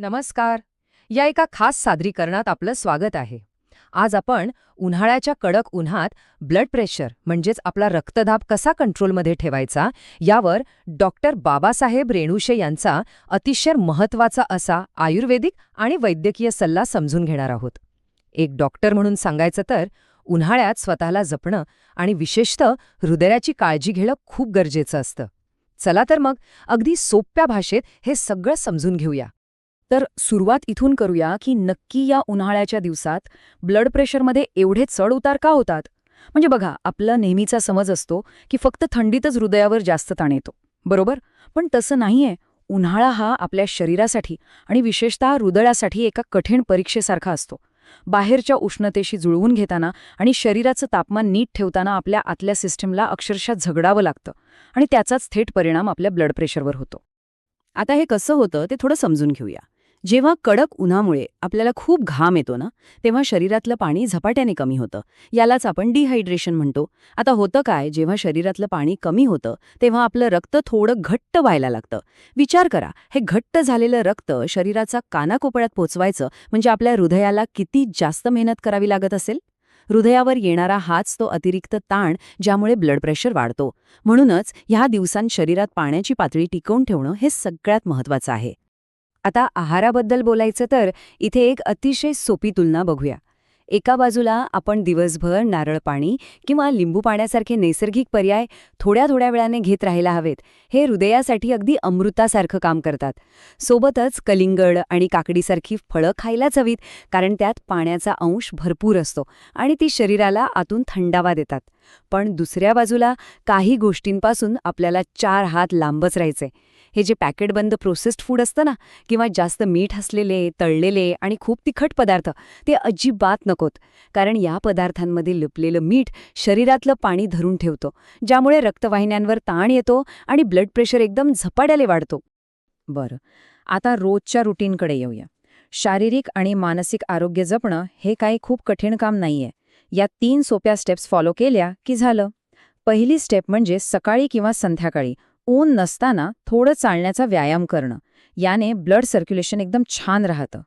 नमस्कार. या एका खास सादरीकरणात आपलं स्वागत आहे. आज आपण उन्हाळ्याच्या कडक उन्हात ब्लड प्रेशर म्हणजेच आपला रक्तदाब कसा कंट्रोलमध्ये ठेवायचा यावर डॉक्टर बाबासाहेब रेणुशे यांचा अतिशय महत्त्वाचा असा आयुर्वेदिक आणि वैद्यकीय सल्ला समजून घेणार आहोत. एक डॉक्टर म्हणून सांगायचं तर उन्हाळ्यात स्वतःला जपणं आणि विशेषतः हृदयाची काळजी घेणं खूप गरजेचं असतं. चला तर मग अगदी सोप्या भाषेत हे सगळं समजून घेऊया. तर सुरुवात इथून करूया की नक्की या उन्हाळ्याच्या दिवसात ब्लड प्रेशरमध्ये एवढे चढ उतार का होतात. म्हणजे बघा, आपला नेहमीचा समज असतो की फक्त थंडीतच हृदयावर जास्त ताण येतो, बरोबर? पण तसं नाहीये. उन्हाळा हा आपल्या शरीरासाठी आणि विशेषतः हृदयासाठी एका कठीण परीक्षेसारखा असतो. बाहेरच्या उष्णतेशी जुळवून घेताना आणि शरीराचं तापमान नीट ठेवताना आपल्या आतल्या सिस्टमला अक्षरशः झगडावं लागतं आणि त्याचाच थेट परिणाम आपल्या ब्लड प्रेशरवर होतो. आता हे कसं होतं ते थोडं समजून घेऊया. जेव्हा कडक उन्हामुळे आपल्याला खूप घाम येतो ना, तेव्हा शरीरातलं पाणी झपाट्याने कमी होतं. यालाच आपण डिहायड्रेशन म्हणतो. आता होतं काय, जेव्हा शरीरातलं पाणी कमी होतं तेव्हा आपलं रक्त थोडं घट्ट व्हायला लागतं. विचार करा, हे घट्ट झालेलं रक्त शरीराचा कानाकोपऱ्यात पोचवायचं म्हणजे आपल्या हृदयाला किती जास्त मेहनत करावी लागत असेल. हृदयावर येणारा हाच तो अतिरिक्त ताण ज्यामुळे ब्लड प्रेशर वाढतो. म्हणूनच ह्या दिवसांत शरीरात पाण्याची पातळी टिकवून ठेवणं हे सगळ्यात महत्त्वाचं आहे. आता आहाराबद्दल बोलायचं तर इथे एक अतिशय सोपी तुलना बघूया. एका बाजूला आपण दिवसभर नारळ पाणी किंवा लिंबू पाण्यासारखे नैसर्गिक पर्याय थोड्या थोड्या वेळाने घेत राहायला हवेत. हे हृदयासाठी अगदी अमृतासारखं काम करतात. सोबतच कलिंगड आणि काकडीसारखी फळं खायलाच हवीत, कारण त्यात पाण्याचा अंश भरपूर असतो आणि ती शरीराला आतून थंडावा देतात. पण दुसऱ्या बाजूला काही गोष्टींपासून आपल्याला 4 हात लांबच राहायचे. हे जे पॅकेटबंद प्रोसेस्ड फूड असतं ना, किंवा जास्त मीठ असलेले, तळलेले आणि खूप तिखट पदार्थ, ते अजिबात नकोत. कारण या पदार्थांमध्ये लपलेलं मीठ शरीरातलं पाणी धरून ठेवतं, ज्यामुळे रक्तवाहिन्यांवर ताण येतो आणि ब्लड प्रेशर एकदम झपाट्याने वाढतो. बरं, आता रोजच्या रुटीनकडे येऊया. शारीरिक आणि मानसिक आरोग्य जपणं हे काही खूप कठीण काम नाहीये. या 3 सोप्या स्टेप्स फॉलो केल्या की झालं. पहिली स्टेप म्हणजे सकाळी किंवा संध्याकाळी ऊन नसताना थोडं चालण्याचा व्यायाम करणं. याने ब्लड सर्क्युलेशन एकदम छान राहतं.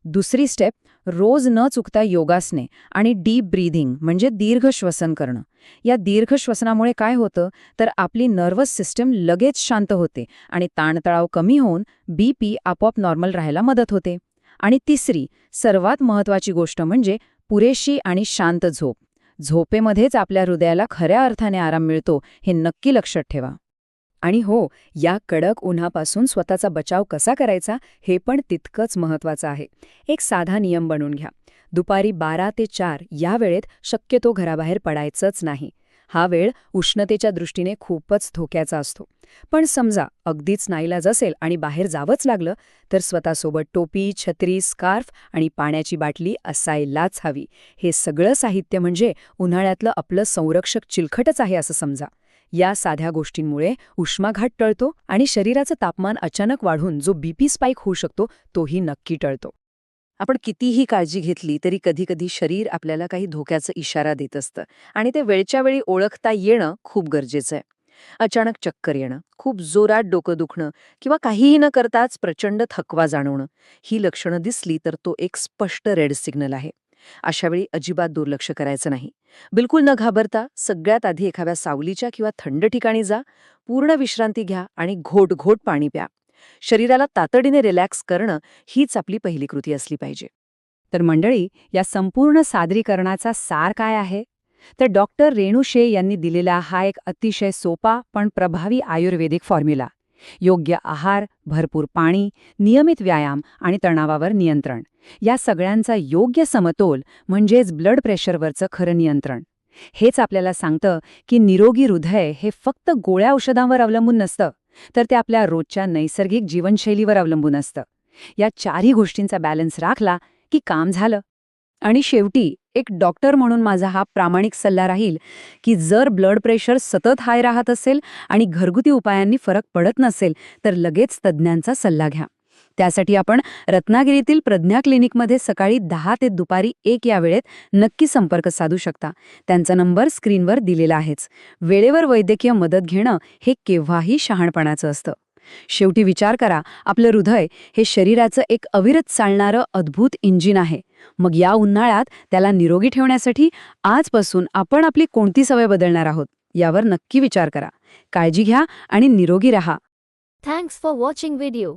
दुसरी स्टेप, रोज न चुकता योगासने आणि डीप ब्रीथिंग म्हणजे दीर्घ श्वसन करणं. या दीर्घ श्वसनामुळे काय होतं तर आपली नर्वस सिस्टम लगेच शांत होते आणि ताणतणाव कमी होऊन BP आपोआप नॉर्मल राहायला मदत होते. आणि तिसरी, सर्वात महत्त्वाची गोष्ट म्हणजे पुरेशी आणि शांत झोप. झोपेमध्येच आपल्या हृदयाला खऱ्या अर्थाने आराम मिळतो, हे नक्की लक्षात ठेवा. आणि हो, या कडक उन्हापासून स्वतःचा बचाव कसा करायचा हे पण तितकंच महत्त्वाचं आहे. एक साधा नियम बनवून घ्या. दुपारी 12 ते 4 या वेळेत शक्यतो घराबाहेर पडायचंच नाही. हा वेळ उष्णतेच्या दृष्टीने खूपच धोक्याचा असतो. पण समजा अगदीच नाईलाज असेल आणि बाहेर जावंच लागलं तर स्वतःसोबत टोपी, छत्री, स्कार्फ आणि पाण्याची बाटली असायलाच हवी. हे सगळं साहित्य म्हणजे उन्हाळ्यातलं आपलं संरक्षक चिलखटच आहे असं समजा. या साध्या गोष्टींमुळे उष्माघात टळतो आणि शरीराचं तापमान अचानक वाढून जो BP स्पाइक होऊ शकतो तोही नक्की टळतो. आपण कितीही काळजी घेतली तरी कधीकधी शरीर आपल्याला काही धोक्याचा इशारा देत असतं आणि ते वेळच्या वेळी ओळखता येणं खूप गरजेचं आहे. अचानक चक्कर येणं, खूप जोरात डोकं दुखणं किंवा काहीही न करताच प्रचंड थकवा जाणवणं, ही लक्षणं दिसली तर तो एक स्पष्ट रेड सिग्नल आहे. अशावेळी अजिबात दुर्लक्ष करायचं नाही. बिलकुल न घाबरता सगळ्यात आधी एखाद्या सावलीच्या किंवा थंड ठिकाणी जा, पूर्ण विश्रांती घ्या आणि घोट घोट पाणी प्या. शरीराला तातडीने रिलॅक्स करणं हीच आपली पहिली कृती असली पाहिजे. तर मंडळी, या संपूर्ण सादरीकरणाचा सार काय आहे? तर डॉक्टर रेणुशे यांनी दिलेला हा एक अतिशय सोपा पण प्रभावी आयुर्वेदिक फॉर्म्युला. योग्य आहार, भरपूर पाणी, नियमित व्यायाम आणि तणावावर नियंत्रण, या सगळ्यांचा योग्य समतोल म्हणजेच ब्लड प्रेशरवरचं खरं नियंत्रण. हेच आपल्याला सांगतं की निरोगी हृदय हे फक्त गोळ्या औषधांवर अवलंबून नसतं, तर ते आपल्या रोजच्या नैसर्गिक जीवनशैलीवर अवलंबून असतं. या 4ही गोष्टींचा बॅलन्स राखला की काम झालं. आणि शेवटी एक डॉक्टर म्हणून माझा हा प्रामाणिक सल्ला राहील की जर ब्लड प्रेशर सतत हाय राहत असेल आणि घरगुती उपायांनी फरक पडत नसेल तर लगेच तज्ज्ञांचा सल्ला घ्या. त्यासाठी आपण रत्नागिरीतील प्रज्ञा क्लिनिकमध्ये सकाळी 10 ते दुपारी 1 या वेळेत नक्की संपर्क साधू शकता. त्यांचा नंबर स्क्रीनवर दिलेला आहेच. वेळेवर वैद्यकीय मदत घेणं हे केव्हाही शहाणपणाचं असतं. शेवटी विचार करा, आपलं हृदय हे शरीराचं एक अविरत चालणारं अद्भुत इंजिन आहे. मग या उन्हाळ्यात त्याला निरोगी ठेवण्यासाठी आजपासून आपण आपली कोणती सवय बदलणार आहोत यावर नक्की विचार करा. काळजी घ्या आणि निरोगी राहा. Thanks for watching video.